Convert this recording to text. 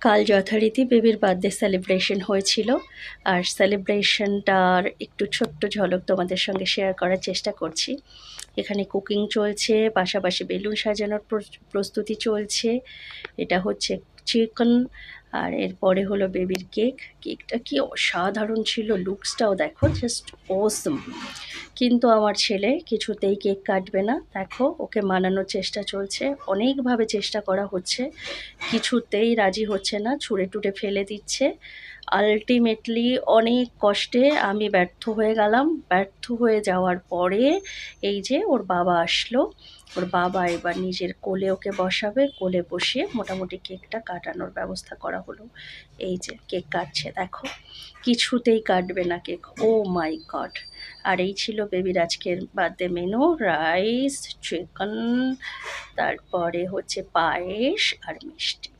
কাল যথারীতি বেবির বার্থডে সেলিব্রেশন হয়েছিল, আর সেলিব্রেশনটার একটু ছোট্ট ঝলক তোমাদের সঙ্গে শেয়ার করার চেষ্টা করছি। এখানে কুকিং চলছে, পাশাপাশি বেলুন সাজানোর প্রস্তুতি চলছে। এটা হচ্ছে চিকেন, আর এরপরে হলো বেবির কেক। কেকটা কি অসাধারণ ছিল, লুকসটাও দেখো, জাস্ট অসম। কিন্তু আমার ছেলে কিছুতেই কেক কাটবে না। দেখো, ওকে মানানোর চেষ্টা চলছে, অনেকভাবে চেষ্টা করা হচ্ছে, কিছুতেই রাজি হচ্ছে না, ছুঁড়ে টুড়ে ফেলে দিচ্ছে। আলটিমেটলি অনেক কষ্টে আমি ব্যর্থ হয়ে গেলাম। ব্যর্থ হয়ে যাওয়ার পরে এই যে ওর বাবা আসলো, ওর বাবা এবার নিজের কোলে ওকে বসাবে, কোলে বসিয়ে মোটামুটি কেকটা কাটানোর ব্যবস্থা করা হলো। এই যে কেক কাটছে, দেখো কিছুতেই কাটবে না কেক। ও মাই গড! আর এই ছিল বেবির আজকের বার্থডে মেনু: রাইস, চিকেন, তারপরে হচ্ছে পায়েস আর মিষ্টি।